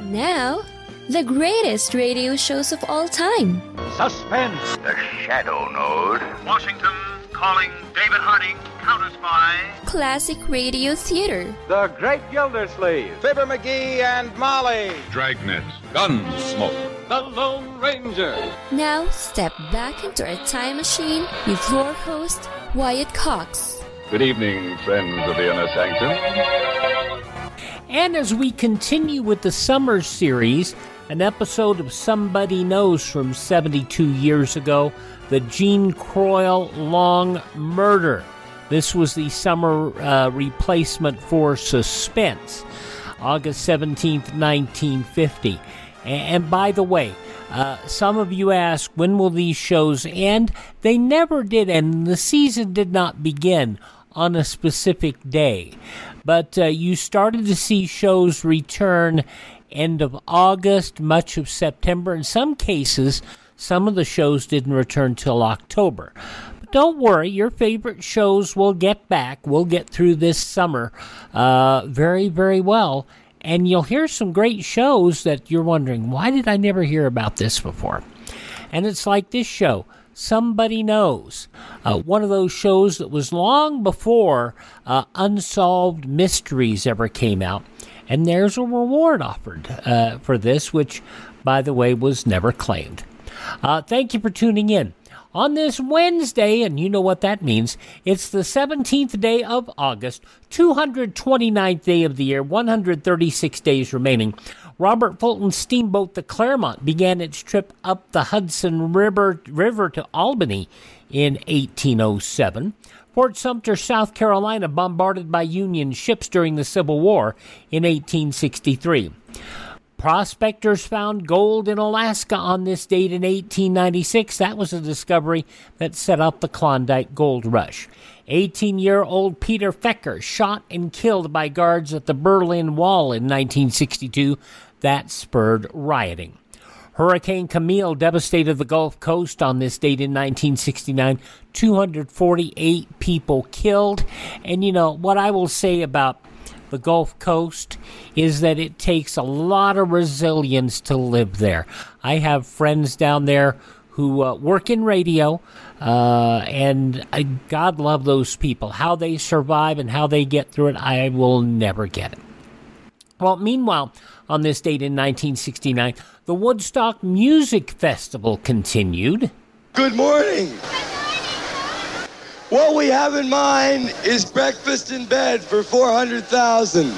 Now, the greatest radio shows of all time. Suspense. The Shadow Knows. Washington calling David Harding, counter-spy. Classic radio theater. The Great Gildersleeve. Fibber McGee and Molly. Dragnet. Gunsmoke. The Lone Ranger. Now, step back into our time machine with your host, Wyatt Cox. Good evening, friends of the Inner Sanctum. And as we continue with the summer series, an episode of Somebody Knows from 72 years ago, the Jean Croyle Long Murder. This was the summer replacement for Suspense, August 17th, 1950. And by the way, some of you ask, when will these shows end? They never did, and the season did not begin on a specific day. But you started to see shows return end of August, much of September. In some cases, some of the shows didn't return till October. But don't worry, your favorite shows will get back. We'll get through this summer very, very well. And you'll hear some great shows that you're wondering, why did I never hear about this before? And it's like this show, Somebody Knows, one of those shows that was long before Unsolved Mysteries ever came out. And there's a reward offered for this, which, by the way, was never claimed. Thank you for tuning in. On this Wednesday, and you know what that means, it's the 17th day of August, 229th day of the year, 136 days remaining. Robert Fulton's steamboat, the Claremont, began its trip up the Hudson River to Albany in 1807. Fort Sumter, South Carolina, bombarded by Union ships during the Civil War in 1863. Prospectors found gold in Alaska on this date in 1896. That was a discovery that set up the Klondike Gold Rush. 18-year-old Peter Fecker shot and killed by guards at the Berlin Wall in 1962. That spurred rioting. Hurricane Camille devastated the Gulf Coast on this date in 1969. 248 people killed. And you know, what I will say about the Gulf Coast is that it takes a lot of resilience to live there. I have friends down there who work in radio, and God love those people. How they survive and how they get through it, I will never get it. Well, meanwhile, on this date in 1969, the Woodstock Music Festival continued. Good morning. What we have in mind is breakfast in bed for 400,000.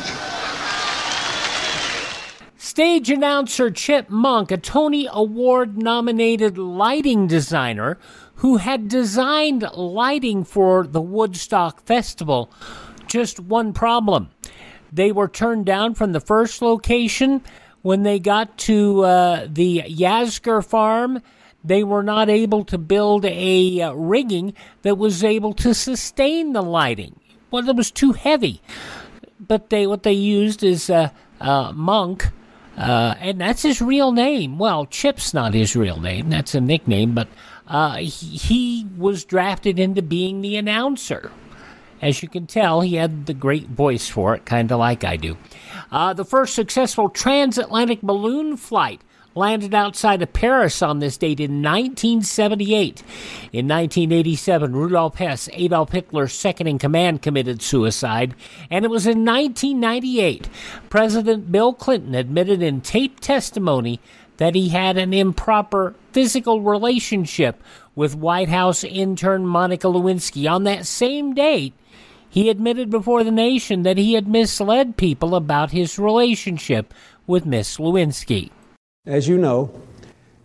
Stage announcer Chip Monk, a Tony Award-nominated lighting designer who had designed lighting for the Woodstock Festival, just one problem. They were turned down from the first location. When they got to the Yasgur farm, they were not able to build a rigging that was able to sustain the lighting. Well, it was too heavy. But what they used is Monk, and that's his real name. Well, Chip's not his real name. That's a nickname, but he was drafted into being the announcer. As you can tell, he had the great voice for it, kind of like I do. The first successful transatlantic balloon flight landed outside of Paris on this date in 1978. In 1987, Rudolf Hess, Adolf Hitler's second-in-command, committed suicide. And it was in 1998, President Bill Clinton admitted in taped testimony that he had an improper physical relationship with White House intern Monica Lewinsky. On that same date, he admitted before the nation that he had misled people about his relationship with Miss Lewinsky. As you know,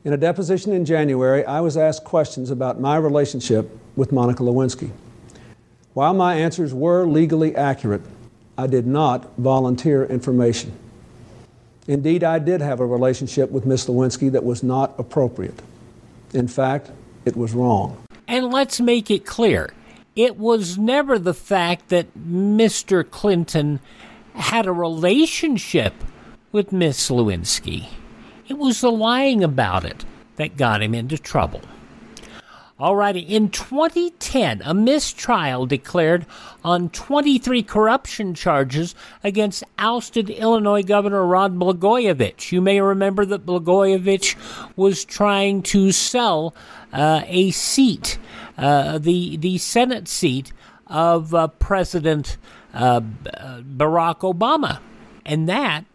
in a deposition in January, I was asked questions about my relationship with Monica Lewinsky. While my answers were legally accurate, I did not volunteer information. Indeed, I did have a relationship with Miss Lewinsky that was not appropriate. In fact, it was wrong. And let's make it clear, it was never the fact that Mr. Clinton had a relationship with Miss Lewinsky. It was the lying about it that got him into trouble. Alrighty, in 2010, a mistrial declared on 23 corruption charges against ousted Illinois Governor Rod Blagojevich. You may remember that Blagojevich was trying to sell a seat, the Senate seat of President Barack Obama, and that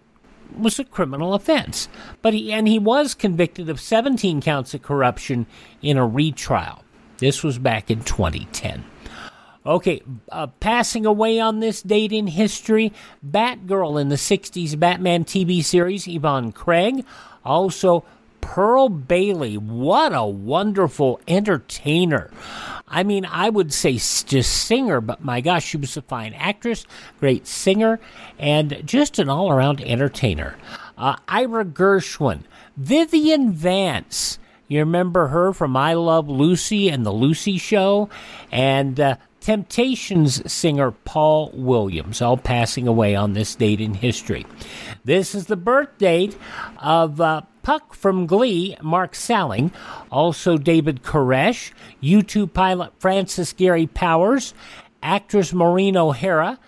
was a criminal offense. But he was convicted of 17 counts of corruption in a retrial. This was back in 2010. Okay, passing away on this date in history, Batgirl in the 60s Batman TV series, Yvonne Craig. Also, Pearl Bailey. What a wonderful entertainer. I mean, I would say just singer, but my gosh, she was a fine actress, great singer, and just an all-around entertainer. Ira Gershwin, Vivian Vance. You remember her from I Love Lucy and The Lucy Show, and Temptations singer Paul Williams, all passing away on this date in history. This is the birth date of Puck from Glee, Mark Salling, also David Koresh, U2 pilot Francis Gary Powers, actress Maureen O'Hara,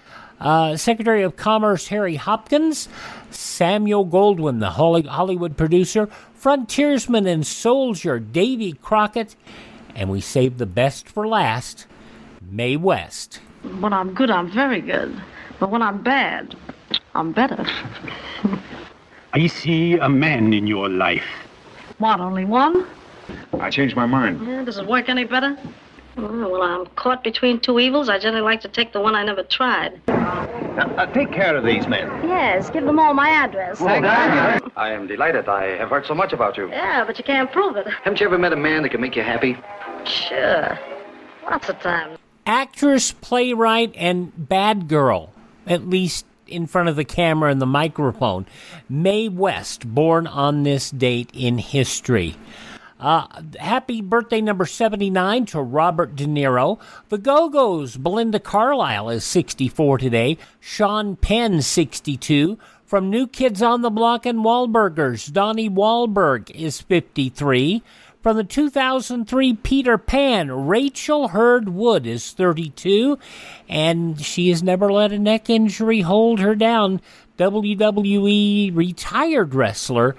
Secretary of Commerce Harry Hopkins, Samuel Goldwyn, the Hollywood producer, frontiersman and soldier Davy Crockett, and we saved the best for last, Mae West. When I'm good, I'm very good. But when I'm bad, I'm better. I see a man in your life. What, only one? I changed my mind. Yeah, does it work any better? Well, I'm caught between two evils. I generally like to take the one I never tried. Now, take care of these men. Yes, give them all my address. I am delighted. I have heard so much about you. Yeah, but you can't prove it. Haven't you ever met a man that can make you happy? Sure. Lots of times. Actress, playwright, and bad girl, at least in front of the camera and the microphone. Mae West, born on this date in history. Happy birthday number 79 to Robert De Niro. The Go-Go's, Belinda Carlisle is 64 today. Sean Penn, 62. From New Kids on the Block and Wahlburgers, Donnie Wahlberg is 53. From the 2003 Peter Pan, Rachel Hurd Wood is 32, and she has never let a neck injury hold her down. WWE retired wrestler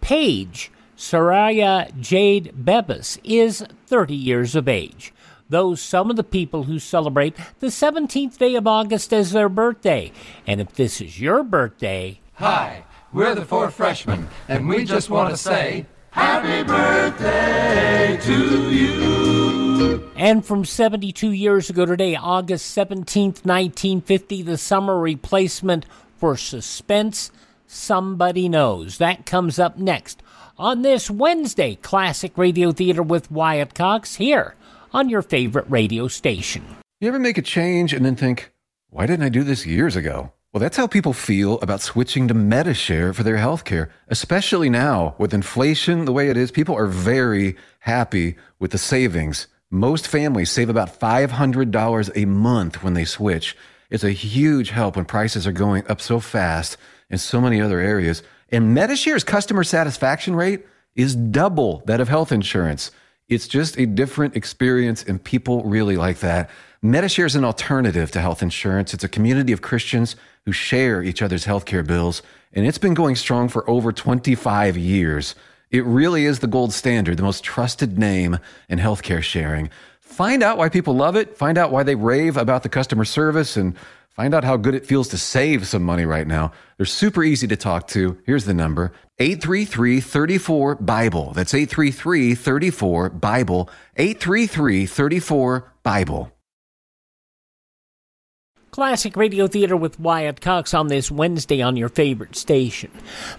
Paige Soraya Jade Bebas is 30 years of age. Those some of the people who celebrate the 17th day of August as their birthday. And if this is your birthday... Hi, we're the Four Freshmen, and we just want to say... Happy birthday to you. And from 72 years ago today, August 17th, 1950, the summer replacement for Suspense, Somebody Knows. That comes up next on this Wednesday Classic Radio Theater with Wyatt Cox here on your favorite radio station. You ever make a change and then think, why didn't I do this years ago? Well, that's how people feel about switching to Medishare for their health care, especially now with inflation the way it is. People are very happy with the savings. Most families save about $500 a month when they switch. It's a huge help when prices are going up so fast in so many other areas. And Medishare's customer satisfaction rate is double that of health insurance. It's just a different experience, and people really like that. Medishare is an alternative to health insurance. It's a community of Christians who share each other's healthcare bills, and it's been going strong for over 25 years. It really is the gold standard, the most trusted name in healthcare sharing. Find out why people love it, find out why they rave about the customer service, and find out how good it feels to save some money right now. They're super easy to talk to. Here's the number, 833-34-BIBLE. That's 833-34-BIBLE, 833-34-BIBLE. Classic Radio Theater with Wyatt Cox on this Wednesday on your favorite station.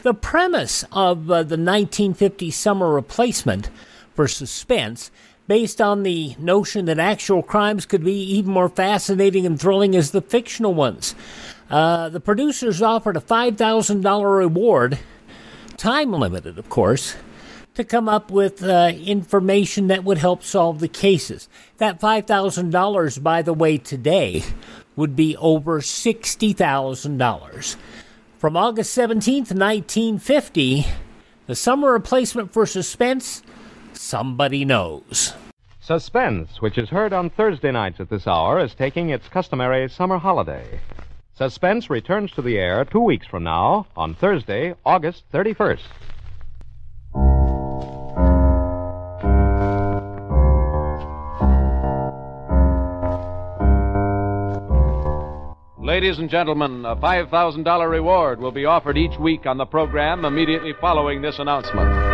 The premise of the 1950 summer replacement for Suspense, based on the notion that actual crimes could be even more fascinating and thrilling as the fictional ones. The producers offered a $5,000 reward, time limited, of course, to come up with information that would help solve the cases. That $5,000, by the way, today would be over $60,000. From August 17th, 1950, the summer replacement for Suspense, Somebody Knows. Suspense, which is heard on Thursday nights at this hour, is taking its customary summer holiday. Suspense returns to the air 2 weeks from now on Thursday, August 31st. Ladies and gentlemen, a $5,000 reward will be offered each week on the program immediately following this announcement.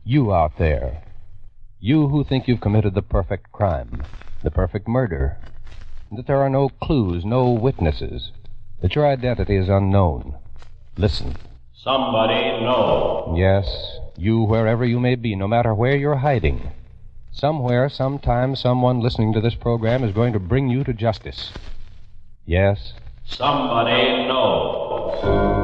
You out there, you who think you've committed the perfect crime, the perfect murder, that there are no clues, no witnesses, that your identity is unknown. Listen. Somebody knows. Yes, you, wherever you may be, no matter where you're hiding. Somewhere, sometime, someone listening to this program is going to bring you to justice. Yes. Somebody knows.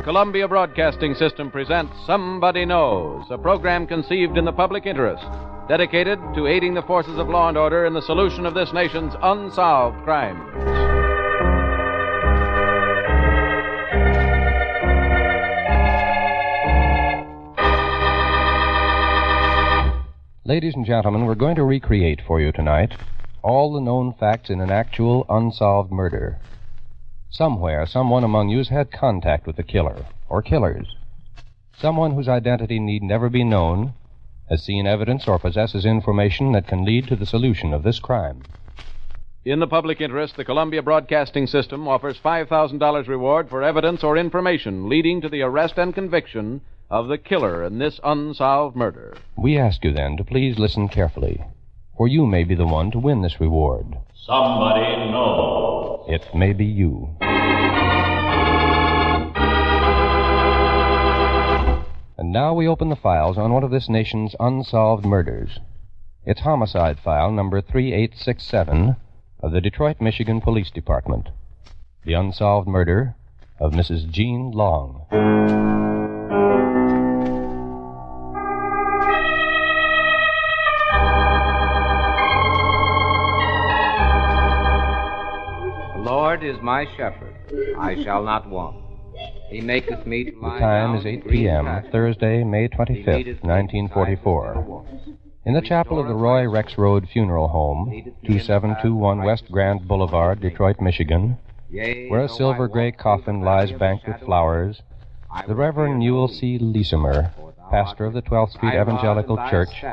Columbia Broadcasting System presents Somebody Knows, a program conceived in the public interest, dedicated to aiding the forces of law and order in the solution of this nation's unsolved crimes. Ladies and gentlemen, we're going to recreate for you tonight all the known facts in an actual unsolved murder. Somewhere, someone among you has had contact with the killer, or killers. Someone whose identity need never be known has seen evidence or possesses information that can lead to the solution of this crime. In the public interest, the Columbia Broadcasting System offers $5,000 reward for evidence or information leading to the arrest and conviction of the killer in this unsolved murder. We ask you then to please listen carefully, for you may be the one to win this reward. Somebody knows. It may be you. And now we open the files on one of this nation's unsolved murders. It's homicide file number 3867 of the Detroit, Michigan Police Department. The unsolved murder of Mrs. Jean Long. The Lord is my shepherd, I shall not want. He maketh me to lie The time down is 8 in green p.m., pastures. Thursday, May 25th, 1944. In the chapel of the Roy Rex Road Funeral Home, 2721 West Grand Boulevard, Detroit, Michigan, where a silver-gray coffin lies banked with flowers, the Reverend Newell C. Leesimer, pastor of the 12th Street Evangelical Church,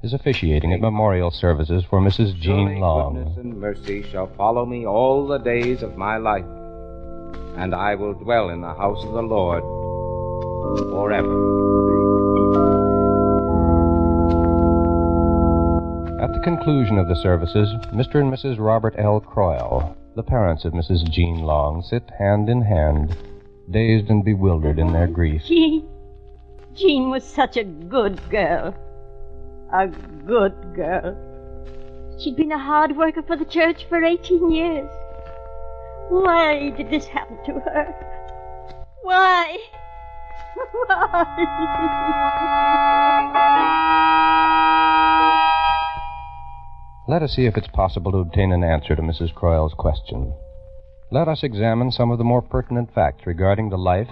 is officiating at memorial services for Mrs. Jean Long. Goodness and mercy shall follow me all the days of my life, and I will dwell in the house of the Lord forever. At the conclusion of the services, Mr. and Mrs. Robert L. Croyle, the parents of Mrs. Jean Long, sit hand in hand, dazed and bewildered in their grief. Jean was such a good girl. A good girl. She'd been a hard worker for the church for 18 years. Why did this happen to her? Why? Let us see if it's possible to obtain an answer to Mrs. Croyle's question. Let us examine some of the more pertinent facts regarding the life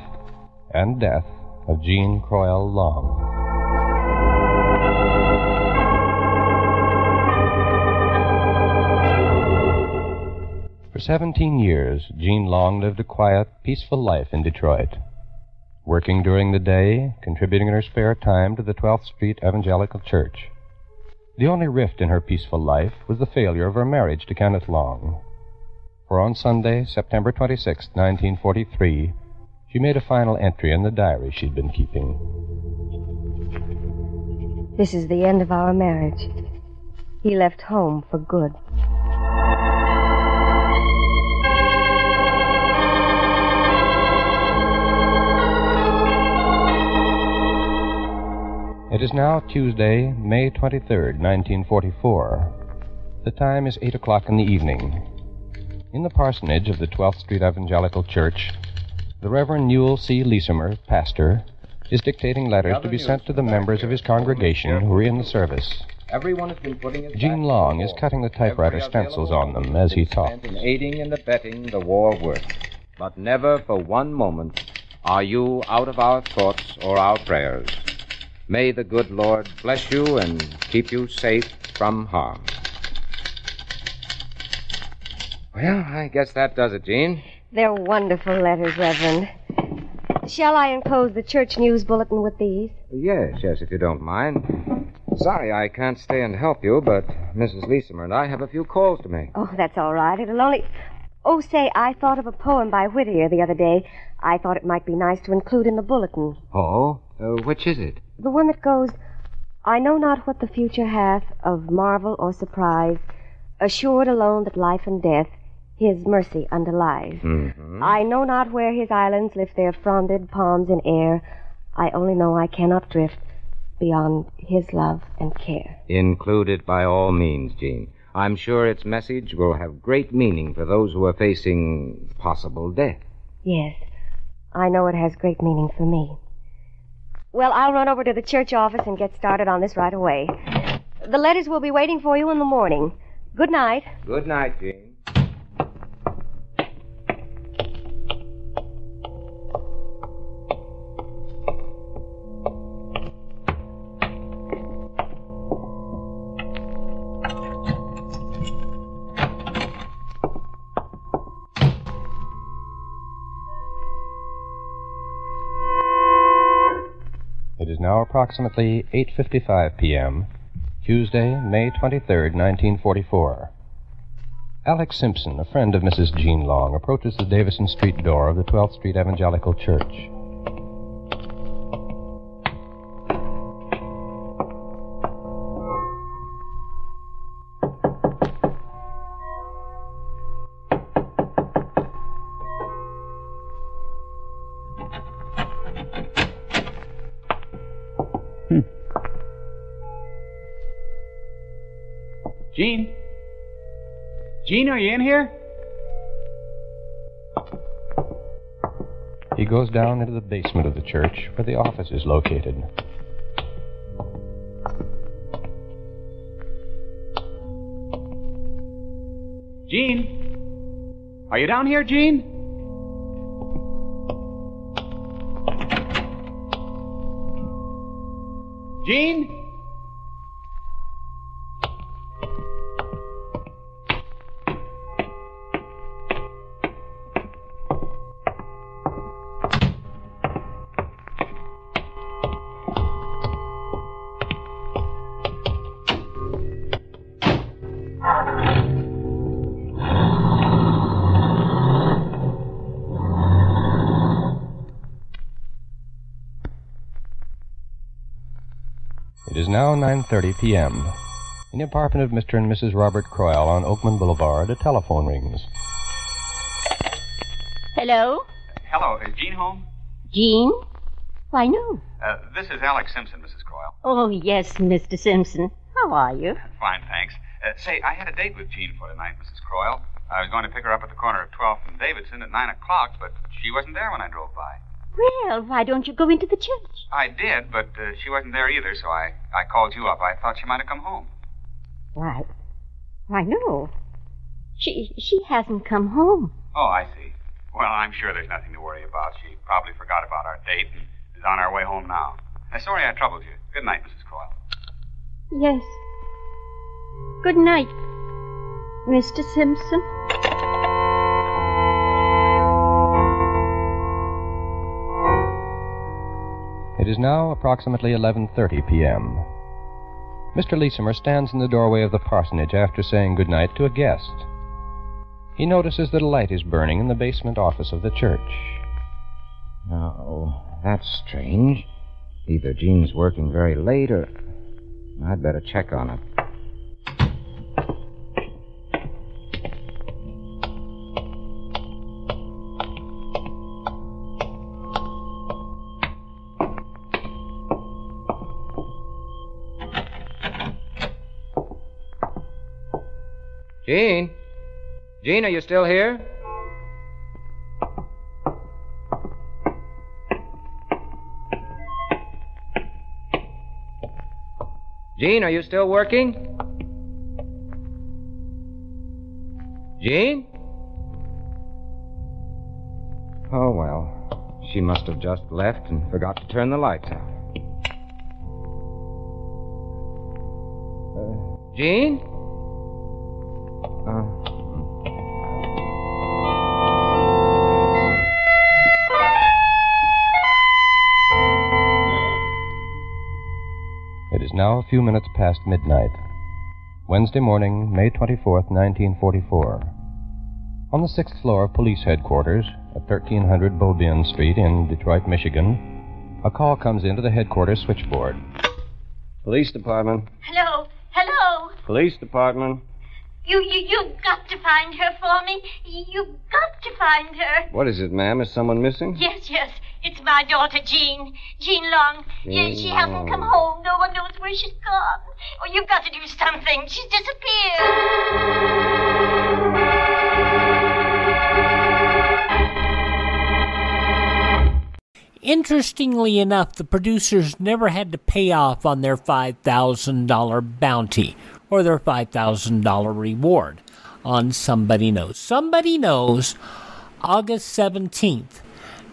and death of Jean Croyle Long. For 17 years, Jean Long lived a quiet, peaceful life in Detroit, working during the day, contributing in her spare time to the 12th Street Evangelical Church. The only rift in her peaceful life was the failure of her marriage to Kenneth Long. For on Sunday, September 26, 1943, she made a final entry in the diary she'd been keeping. This is the end of our marriage. He left home for good. It is now Tuesday, May 23rd, 1944. The time is 8 o'clock in the evening. In the parsonage of the 12th Street Evangelical Church, the Reverend Newell C. Leesimer, pastor, is dictating letters to be sent to the members of his congregation who are in the service. Everyone has been putting his Jean Long is cutting the typewriter stencils on them as he talks. In aiding and abetting the war work. But never for one moment are you out of our thoughts or our prayers. May the good Lord bless you and keep you safe from harm. Well, I guess that does it, Jean. They're wonderful letters, Reverend. Shall I enclose the church news bulletin with these? Yes, if you don't mind. Sorry I can't stay and help you, but Mrs. Leesimer and I have a few calls to make. Oh, that's all right. It'll only... Oh, say, I thought of a poem by Whittier the other day. I thought it might be nice to include in the bulletin. Oh? Which is it? The one that goes, I know not what the future hath of marvel or surprise, assured alone that life and death his mercy underlies. Mm-hmm. I know not where his islands lift their fronded palms in air. I only know I cannot drift beyond his love and care. Include it by all means, Jean. I'm sure its message will have great meaning for those who are facing possible death. Yes, I know it has great meaning for me. Well, I'll run over to the church office and get started on this right away. The letters will be waiting for you in the morning. Good night. Good night, Jean. It is now approximately 8:55 p.m., Tuesday, May 23rd, 1944. Alex Simpson, a friend of Mrs. Jean Long, approaches the Davison Street door of the 12th Street Evangelical Church. Jean? Jean, are you in here? He goes down into the basement of the church where the office is located. Jean? Are you down here, Jean? Jean? It is now 9:30 p.m. In the apartment of Mr. and Mrs. Robert Croyle on Oakman Boulevard, a telephone rings. Hello? Hello, is Jean home? Jean? Why, no. This is Alex Simpson, Mrs. Croyle. Oh, yes, Mr. Simpson. How are you? Fine, thanks. Say, I had a date with Jean for tonight, Mrs. Croyle. I was going to pick her up at the corner of 12th and Davidson at 9 o'clock, but she wasn't there when I drove by. Well, why don't you go into the church? I did, but she wasn't there either, so I called you up. I thought she might have come home. Why, no. She hasn't come home. Oh, I see. Well, I'm sure there's nothing to worry about. She probably forgot about our date and is on our way home now. Sorry I troubled you. Good night, Mrs. Croyle. Yes. Good night, Mr. Simpson. It is now approximately 11:30 p.m. Mr. Leesimer stands in the doorway of the parsonage after saying good night to a guest. He notices that a light is burning in the basement office of the church. Oh, that's strange. Either Jean's working very late or... I'd better check on it. Jean? Jean, are you still here? Jean, are you still working? Jean? Oh, well. She must have just left and forgot to turn the lights out. Jean? It is now a few minutes past midnight. Wednesday morning, May 24th, 1944. On the 6th floor of police headquarters at 1300 Beaubien Street in Detroit, Michigan, a call comes into the headquarters switchboard. Police department. Hello? Hello? Police department. You've got to find her for me. You've got to find her. What is it, ma'am? Is someone missing? Yes. It's my daughter, Jean. Jean Long. Yes, she hasn't come home. No one knows where she's gone. Oh, you've got to do something. She's disappeared. Interestingly enough, the producers never had to pay off on their $5,000 bounty or their $5,000 reward on Somebody Knows. Somebody Knows, August 17th,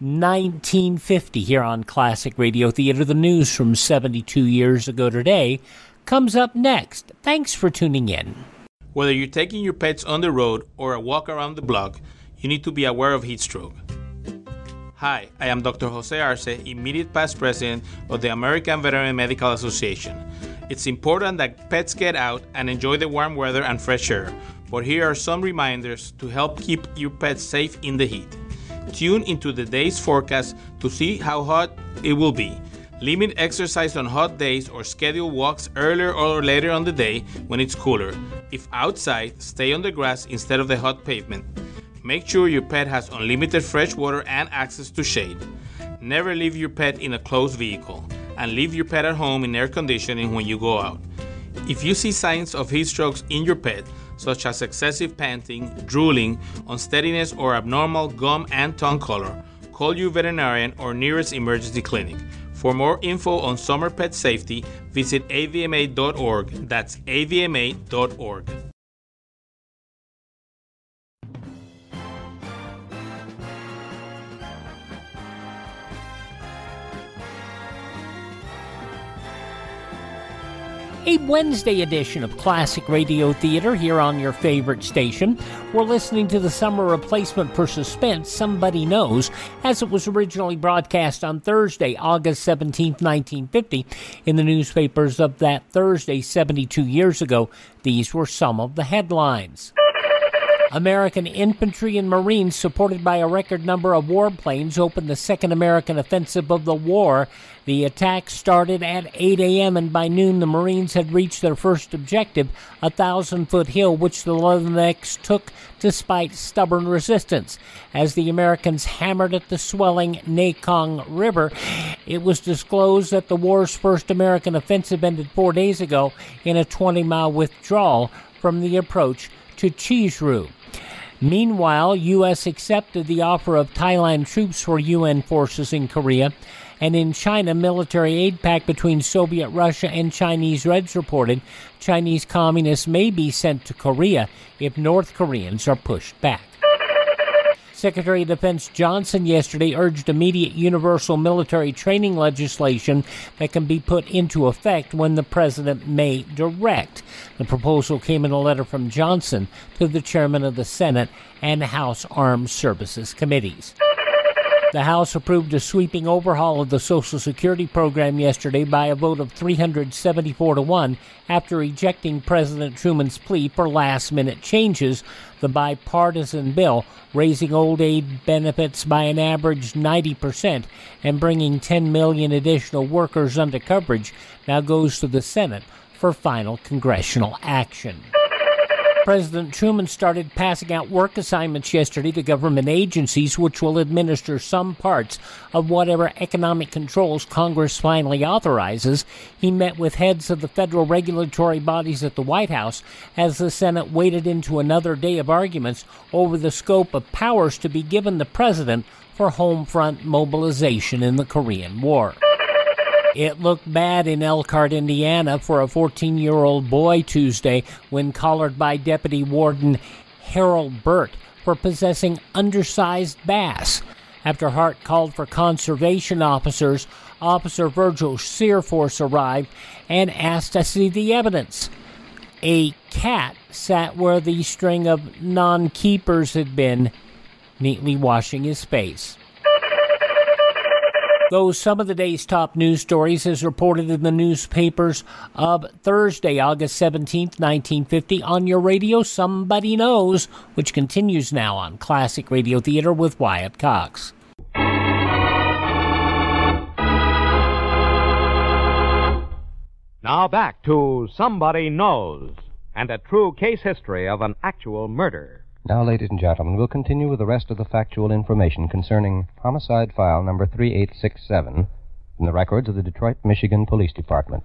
1950, here on Classic Radio Theater. The news from 72 years ago today comes up next. Thanks for tuning in. Whether you're taking your pets on the road or a walk around the block, you need to be aware of heat stroke. Hi, I am Dr. Jose Arce, immediate past president of the American Veterinary Medical Association. It's important that pets get out and enjoy the warm weather and fresh air, but here are some reminders to help keep your pets safe in the heat. Tune into the day's forecast to see how hot it will be. Limit exercise on hot days or schedule walks earlier or later on the day when it's cooler. If outside, stay on the grass instead of the hot pavement. Make sure your pet has unlimited fresh water and access to shade. Never leave your pet in a closed vehicle, and leave your pet at home in air conditioning when you go out. If you see signs of heat strokes in your pet, such as excessive panting, drooling, unsteadiness, or abnormal gum and tongue color, call your veterinarian or nearest emergency clinic. For more info on summer pet safety, visit avma.org. That's avma.org. A Wednesday edition of Classic Radio Theater here on your favorite station. We're listening to the summer replacement for Suspense, Somebody Knows, as it was originally broadcast on Thursday, August 17th, 1950. In the newspapers of that Thursday, 72 years ago, these were some of the headlines. American infantry and Marines, supported by a record number of warplanes, opened the Second American Offensive of the war. The attack started at 8 a.m., and by noon the Marines had reached their first objective, a 1,000-foot hill, which the Leathernecks took despite stubborn resistance. As the Americans hammered at the swelling Mekong River, it was disclosed that the war's first American offensive ended 4 days ago in a 20-mile withdrawal from the approach to Chizuru. Meanwhile, U.S. accepted the offer of Thailand troops for UN forces in Korea, and in China, military aid pact between Soviet Russia and Chinese Reds reported Chinese communists may be sent to Korea if North Koreans are pushed back. Secretary of Defense Johnson yesterday urged immediate universal military training legislation that can be put into effect when the president may direct. The proposal came in a letter from Johnson to the chairman of the Senate and House Armed Services Committees. The House approved a sweeping overhaul of the Social Security program yesterday by a vote of 374-1 after rejecting President Truman's plea for last-minute changes. The bipartisan bill, raising old age benefits by an average 90% and bringing 10 million additional workers under coverage, now goes to the Senate for final congressional action. President Truman started passing out work assignments yesterday to government agencies which will administer some parts of whatever economic controls Congress finally authorizes. He met with heads of the federal regulatory bodies at the White House as the Senate waded into another day of arguments over the scope of powers to be given the president for home front mobilization in the Korean War. It looked bad in Elkhart, Indiana for a 14-year-old boy Tuesday when collared by Deputy Warden Harold Burt for possessing undersized bass. After Hart called for conservation officers, Officer Virgil Searforce arrived and asked to see the evidence. A cat sat where the string of non-keepers had been, neatly washing his face. Those some of the day's top news stories as reported in the newspapers of Thursday, August 17th, 1950, on your radio, Somebody Knows, which continues now on Classic Radio Theater with Wyatt Cox. Now back to Somebody Knows, and a true case history of an actual murder. Now, ladies and gentlemen, we'll continue with the rest of the factual information concerning homicide file number 3867 from the records of the Detroit, Michigan Police Department.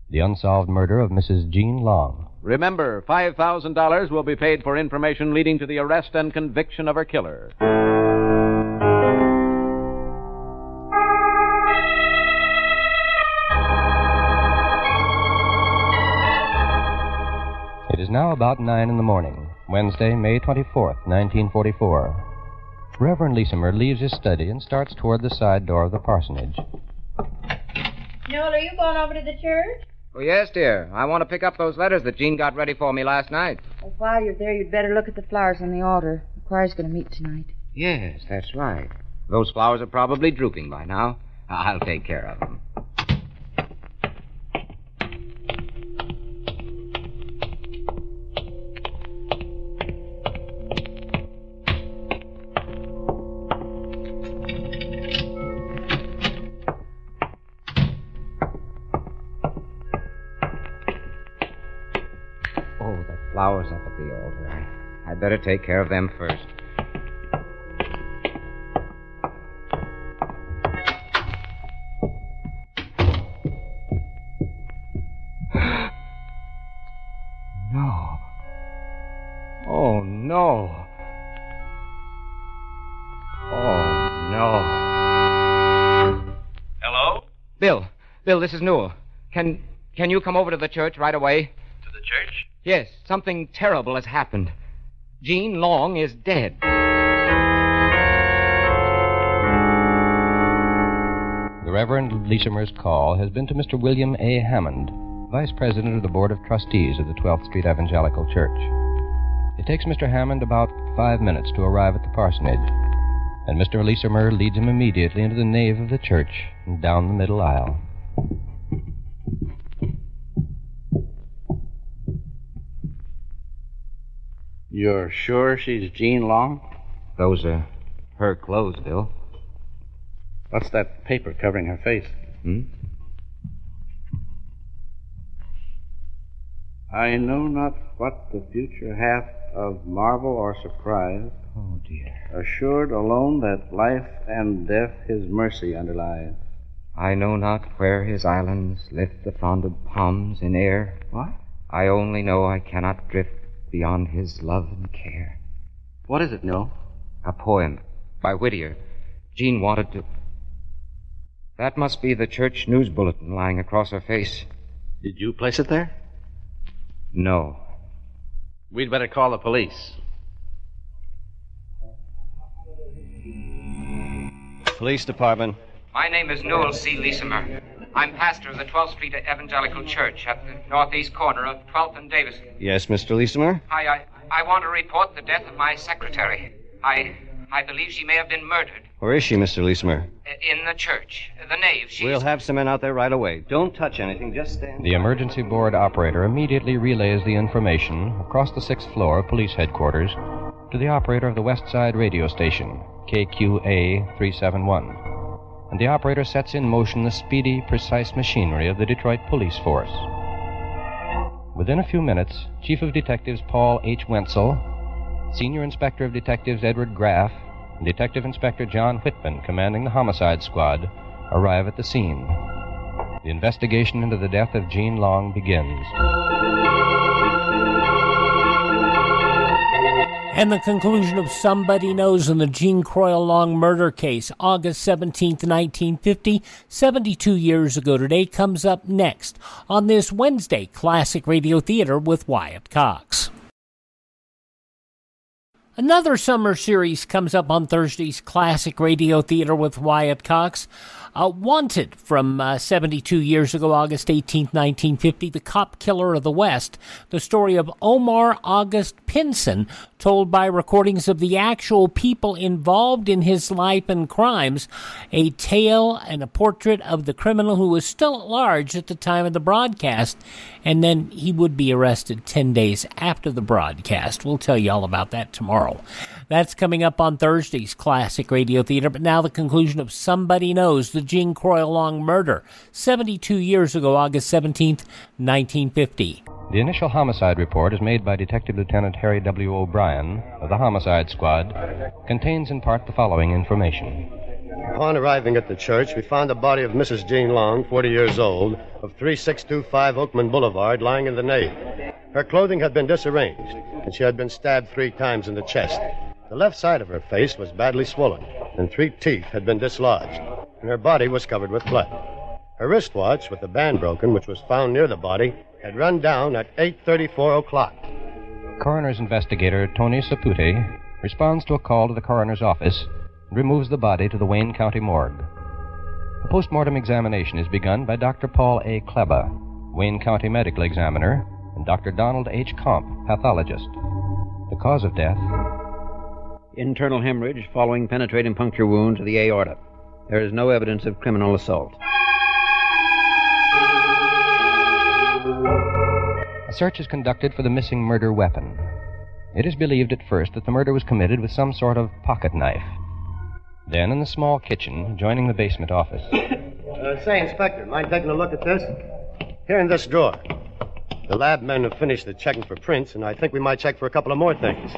The unsolved murder of Mrs. Jean Long. Remember, $5,000 will be paid for information leading to the arrest and conviction of her killer. It is now about 9 in the morning. Wednesday, May 24th, 1944. Reverend Leesimer leaves his study and starts toward the side door of the parsonage. Noel, are you going over to the church? Oh, yes, dear. I want to pick up those letters that Jean got ready for me last night. Well, while you're there, you'd better look at the flowers on the altar. The choir's going to meet tonight. Yes, that's right. Those flowers are probably drooping by now. I'll take care of them. Flowers up at the altar. I'd better take care of them first. No. Oh, no. Oh, no. Hello? Bill, this is Newell. Can you come over to the church right away? To the church? Yes, something terrible has happened. Jean Long is dead. The Reverend Leesimer's call has been to Mr. William A. Hammond, Vice President of the Board of Trustees of the 12th Street Evangelical Church. It takes Mr. Hammond about 5 minutes to arrive at the parsonage, and Mr. Leesimer leads him immediately into the nave of the church and down the middle aisle. You're sure she's Jean Long? Those are her clothes, Bill. What's that paper covering her face? I know not what the future hath of marvel or surprise. Oh, dear. Assured alone that life and death his mercy underlies. I know not where his islands lift the fronded palms in air. What? I only know I cannot drift beyond his love and care. What is it, Noel? A poem by Whittier. Jean wanted to... That must be the church news bulletin lying across her face. Did you place it there? No. We'd better call the police. Police department. My name is Newell C. Leesimer. I'm pastor of the 12th Street Evangelical Church at the northeast corner of 12th and Davison. Yes, Mr. Leesimer? I want to report the death of my secretary. I believe she may have been murdered. Where is she, Mr. Leesimer? In the church. The nave. We'll have some men out there right away. Don't touch anything. Just stand. The emergency board operator immediately relays the information across the 6th floor of police headquarters to the operator of the West Side radio station, KQA 371. And the operator sets in motion the speedy, precise machinery of the Detroit police force. Within a few minutes, Chief of Detectives Paul H. Wenzel, Senior Inspector of Detectives Edward Graff, and Detective Inspector John Whitman, commanding the homicide squad, arrive at the scene. The investigation into the death of Jean Long begins. And the conclusion of Somebody Knows in the Jean Croyle Long murder case, August 17th, 1950, 72 years ago today, comes up next on this Wednesday Classic Radio Theater with Wyatt Cox. Another summer series comes up on Thursday's Classic Radio Theater with Wyatt Cox. Wanted from 72 years ago, August 18th, 1950, the cop killer of the West, the story of Omar August Pinson, told by recordings of the actual people involved in his life and crimes, a tale and a portrait of the criminal who was still at large at the time of the broadcast, and then he would be arrested 10 days after the broadcast. We'll tell you all about that tomorrow. That's coming up on Thursday's Classic Radio Theater, but now the conclusion of Somebody Knows, the Jean Croyle Long murder, 72 years ago, August 17th, 1950. The initial homicide report, as made by Detective Lieutenant Harry W. O'Brien of the Homicide Squad, contains in part the following information. Upon arriving at the church, we found the body of Mrs. Jean Long, 40 years old, of 3625 Oakman Boulevard, lying in the nave. Her clothing had been disarranged, and she had been stabbed 3 times in the chest. The left side of her face was badly swollen, and 3 teeth had been dislodged, and her body was covered with blood. Her wristwatch, with the band broken, which was found near the body, had run down at 8:34 o'clock. Coroner's investigator Tony Saputi responds to a call to the coroner's office and removes the body to the Wayne County morgue. A postmortem examination is begun by Dr. Paul A. Kleba, Wayne County medical examiner, and Dr. Donald H. Comp, pathologist. The cause of death: internal hemorrhage following penetrating puncture wound to the aorta. There is no evidence of criminal assault. A search is conducted for the missing murder weapon. It is believed at first that the murder was committed with some sort of pocket knife. Then, in the small kitchen adjoining the basement office. Say, Inspector, mind taking a look at this? Here in this drawer. The lab men have finished the checking for prints, and I think we might check for a couple of more things.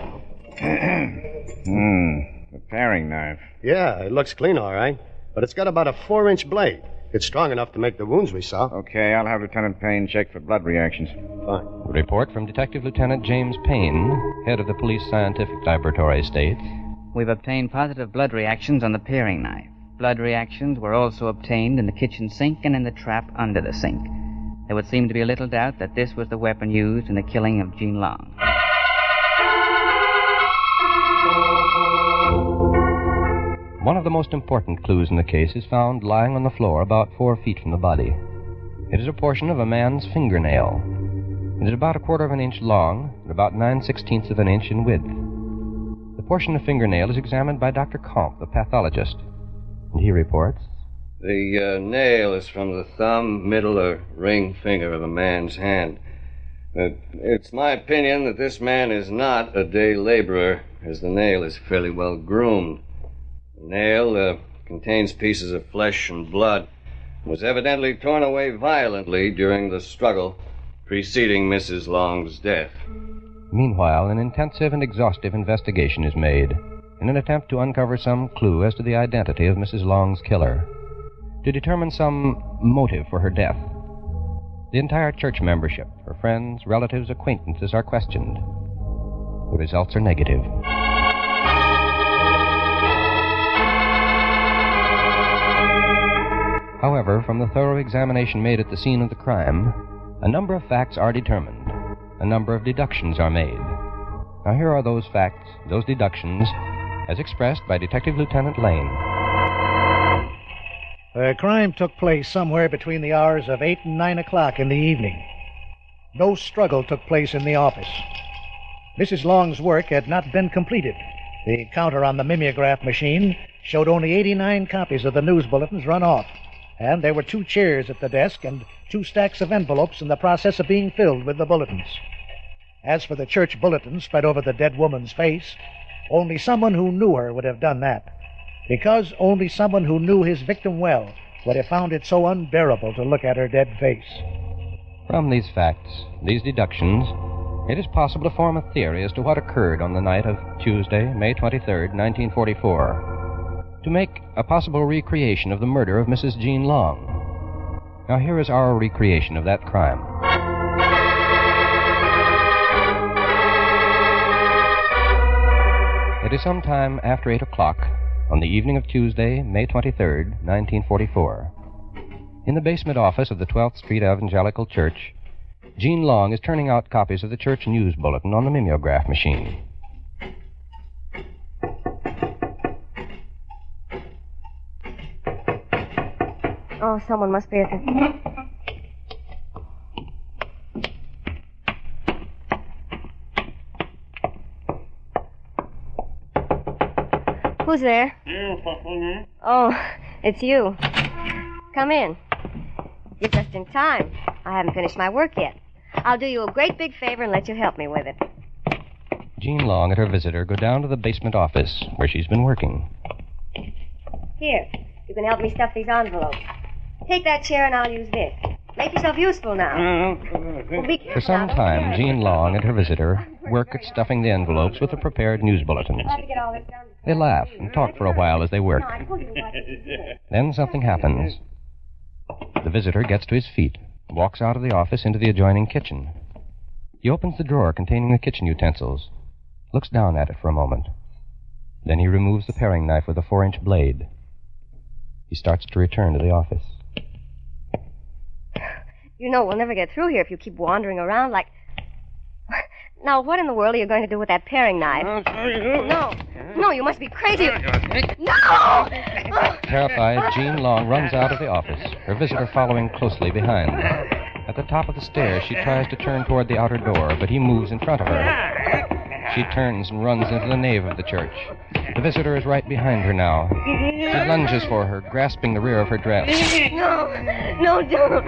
A paring knife. Yeah, it looks clean, all right. But it's got about a 4-inch blade. It's strong enough to make the wounds we saw. Okay, I'll have Lieutenant Payne check for blood reactions. Fine. The report from Detective Lieutenant James Payne, head of the Police Scientific Laboratory, states, "We've obtained positive blood reactions on the paring knife. Blood reactions were also obtained in the kitchen sink and in the trap under the sink. There would seem to be little doubt that this was the weapon used in the killing of Jean Long." One of the most important clues in the case is found lying on the floor about 4 feet from the body. It is a portion of a man's fingernail. It is about 1/4 of an inch long and about 9/16 of an inch in width. The portion of fingernail is examined by Dr. Comp, the pathologist, and he reports, "The nail is from the thumb, middle, or ring finger of a man's hand. It's my opinion that this man is not a day laborer, as the nail is fairly well groomed. The nail contains pieces of flesh and blood, and was evidently torn away violently during the struggle preceding Mrs. Long's death." Meanwhile, an intensive and exhaustive investigation is made in an attempt to uncover some clue as to the identity of Mrs. Long's killer, to determine some motive for her death. The entire church membership, her friends, relatives, acquaintances are questioned. The results are negative. However, from the thorough examination made at the scene of the crime, a number of facts are determined. A number of deductions are made. Now here are those facts, those deductions, as expressed by Detective Lieutenant Lane. The crime took place somewhere between the hours of 8 and 9 o'clock in the evening. No struggle took place in the office. Mrs. Long's work had not been completed. The counter on the mimeograph machine showed only 89 copies of the news bulletins run off, and there were 2 chairs at the desk and 2 stacks of envelopes in the process of being filled with the bulletins. As for the church bulletin spread over the dead woman's face, only someone who knew her would have done that, because only someone who knew his victim well would have found it so unbearable to look at her dead face. From these facts, these deductions, it is possible to form a theory as to what occurred on the night of Tuesday, May 23rd, 1944, to make a possible recreation of the murder of Mrs. Jean Long. Now here is our recreation of that crime. It is sometime after 8 o'clock on the evening of Tuesday, May 23rd, 1944. In the basement office of the 12th Street Evangelical Church, Jean Long is turning out copies of the church news bulletin on the mimeograph machine. Oh, someone must be at the... Who's there? Oh, it's you. Come in. You're just in time. I haven't finished my work yet. I'll do you a great big favor and let you help me with it. Jean Long and her visitor go down to the basement office where she's been working. Here, you can help me stuff these envelopes. Take that chair and I'll use this. Make yourself useful now. Well, be careful For some now, time, Jean Long and her visitor work at stuffing the envelopes with the prepared news bulletins. I'll have to get all this done. They laugh and talk for a while as they work. No, I told you what to do. Then something happens. The visitor gets to his feet, walks out of the office into the adjoining kitchen. He opens the drawer containing the kitchen utensils, looks down at it for a moment. Then he removes the paring knife with a 4-inch blade. He starts to return to the office. You know we'll never get through here if you keep wandering around like... Now, what in the world are you going to do with that paring knife? No, you must be crazy. No! Terrified, Jean Long runs out of the office, her visitor following closely behind. At the top of the stairs, she tries to turn toward the outer door, but he moves in front of her. She turns and runs into the nave of the church. The visitor is right behind her now. She lunges for her, grasping the rear of her dress. No, don't.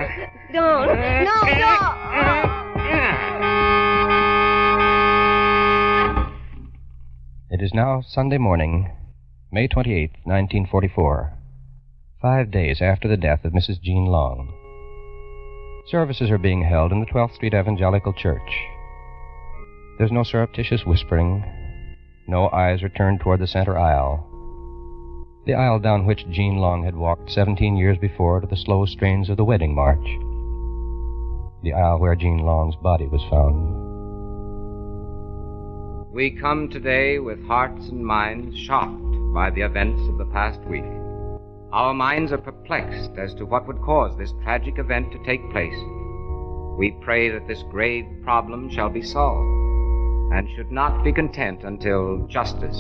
It is now Sunday morning, May 28th, 1944, 5 days after the death of Mrs. Jean Long. Services are being held in the 12th Street Evangelical Church. There's no surreptitious whispering. No eyes are turned toward the center aisle. The aisle down which Jean Long had walked 17 years before to the slow strains of the wedding march. The aisle where Jean Long's body was found. We come today with hearts and minds shocked by the events of the past week. Our minds are perplexed as to what would cause this tragic event to take place. We pray that this grave problem shall be solved and should not be content until justice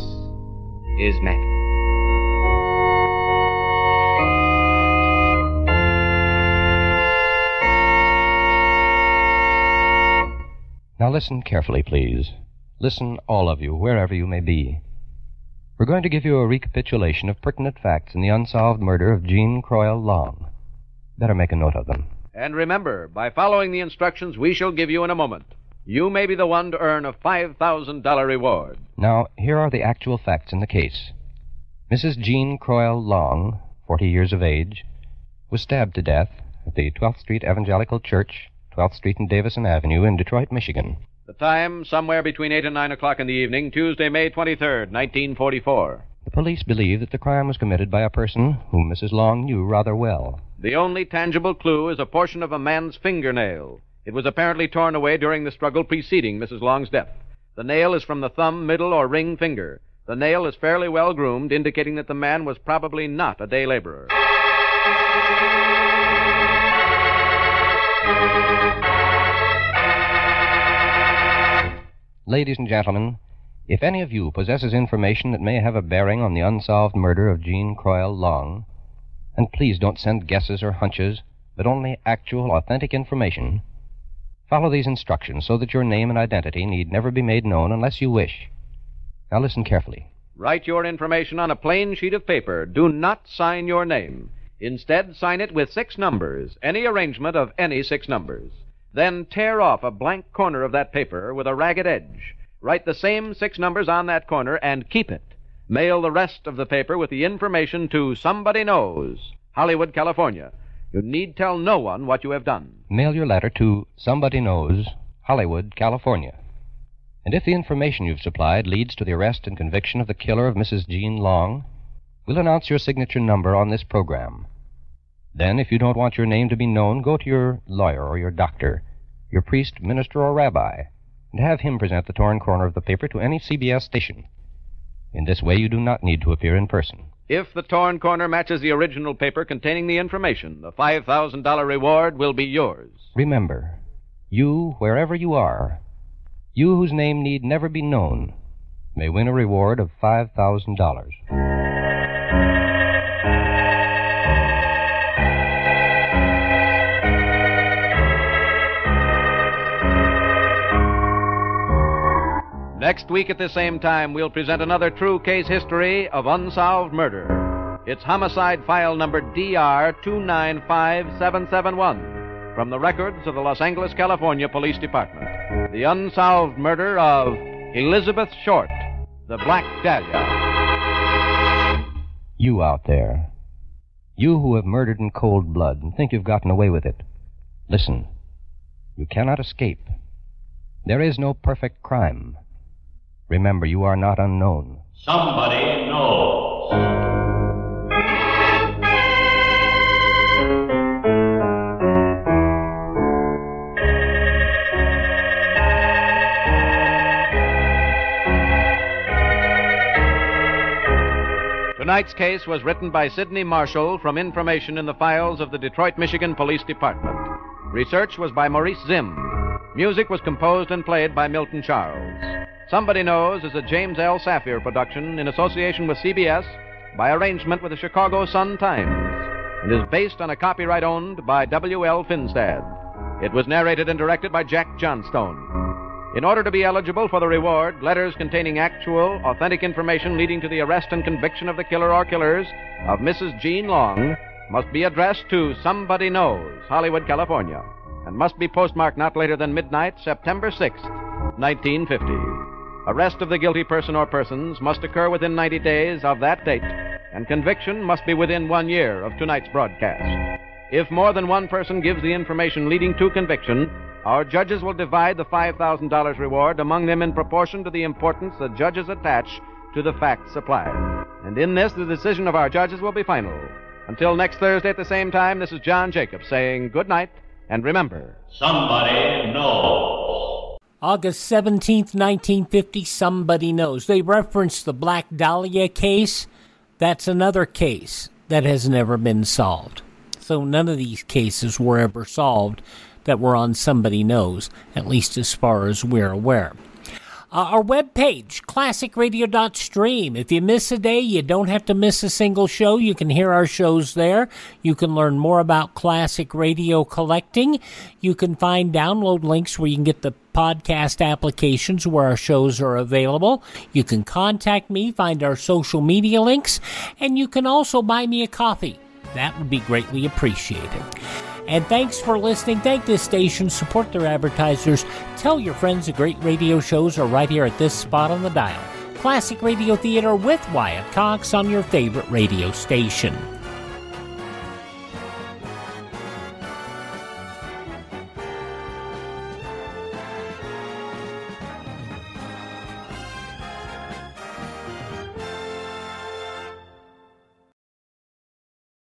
is met. Now listen carefully, please. Listen, all of you, wherever you may be. We're going to give you a recapitulation of pertinent facts in the unsolved murder of Jean Croyle Long. Better make a note of them. And remember, by following the instructions we shall give you in a moment, you may be the one to earn a $5,000 reward. Now, here are the actual facts in the case. Mrs. Jean Croyle Long, 40 years of age, was stabbed to death at the 12th Street Evangelical Church, 12th Street and Davison Avenue in Detroit, Michigan. The time, somewhere between 8 and 9 o'clock in the evening, Tuesday, May 23rd, 1944. The police believe that the crime was committed by a person whom Mrs. Long knew rather well. The only tangible clue is a portion of a man's fingernail. It was apparently torn away during the struggle preceding Mrs. Long's death. The nail is from the thumb, middle, or ring finger. The nail is fairly well groomed, indicating that the man was probably not a day laborer. Ladies and gentlemen, if any of you possesses information that may have a bearing on the unsolved murder of Jean Croyle Long, and please don't send guesses or hunches, but only actual, authentic information, follow these instructions so that your name and identity need never be made known unless you wish. Now listen carefully. Write your information on a plain sheet of paper. Do not sign your name. Instead, sign it with 6 numbers, any arrangement of any 6 numbers. Then tear off a blank corner of that paper with a ragged edge. Write the same 6 numbers on that corner and keep it. Mail the rest of the paper with the information to Somebody Knows, Hollywood, California. You need tell no one what you have done. Mail your letter to Somebody Knows, Hollywood, California. And if the information you've supplied leads to the arrest and conviction of the killer of Mrs. Jean Long, we'll announce your signature number on this program. Then, if you don't want your name to be known, go to your lawyer or your doctor, your priest, minister, or rabbi, and have him present the torn corner of the paper to any CBS station. In this way, you do not need to appear in person. If the torn corner matches the original paper containing the information, the $5,000 reward will be yours. Remember, you, wherever you are, you whose name need never be known, may win a reward of $5,000. Next week at the same time, we'll present another true case history of unsolved murder. It's homicide file number DR 295771 from the records of the Los Angeles, California Police Department. The unsolved murder of Elizabeth Short, the Black Dahlia. You out there, you who have murdered in cold blood and think you've gotten away with it, listen. You cannot escape. There is no perfect crime. Remember, you are not unknown. Somebody knows. Tonight's case was written by Sidney Marshall from information in the files of the Detroit, Michigan Police Department. Research was by Maurice Zim. Music was composed and played by Milton Charles. Somebody Knows is a James L. Saphir production in association with CBS by arrangement with the Chicago Sun-Times and is based on a copyright owned by W.L. Finstad. It was narrated and directed by Jack Johnstone. In order to be eligible for the reward, letters containing actual, authentic information leading to the arrest and conviction of the killer or killers of Mrs. Jean Long must be addressed to Somebody Knows, Hollywood, California, and must be postmarked not later than midnight, September 6th, 1950. Arrest of the guilty person or persons must occur within 90 days of that date, and conviction must be within 1 year of tonight's broadcast. If more than one person gives the information leading to conviction, our judges will divide the $5,000 reward among them in proportion to the importance the judges attach to the facts supplied. And in this, the decision of our judges will be final. Until next Thursday at the same time, this is John Jacobs saying good night, and remember, somebody knows. August 17th, 1950, Somebody Knows. They referenced the Black Dahlia case. That's another case that has never been solved. So none of these cases were ever solved that were on Somebody Knows, at least as far as we're aware. Our webpage, classicradio.stream. If you miss a day, you don't have to miss a single show. You can hear our shows there. You can learn more about classic radio collecting. You can find download links where you can get the podcast applications where our shows are available. You can contact me, find our social media links, and you can also buy me a coffee. That would be greatly appreciated. And thanks for listening. Thank this station. Support their advertisers. Tell your friends the great radio shows are right here at this spot on the dial. Classic Radio Theater with Wyatt Cox on your favorite radio station.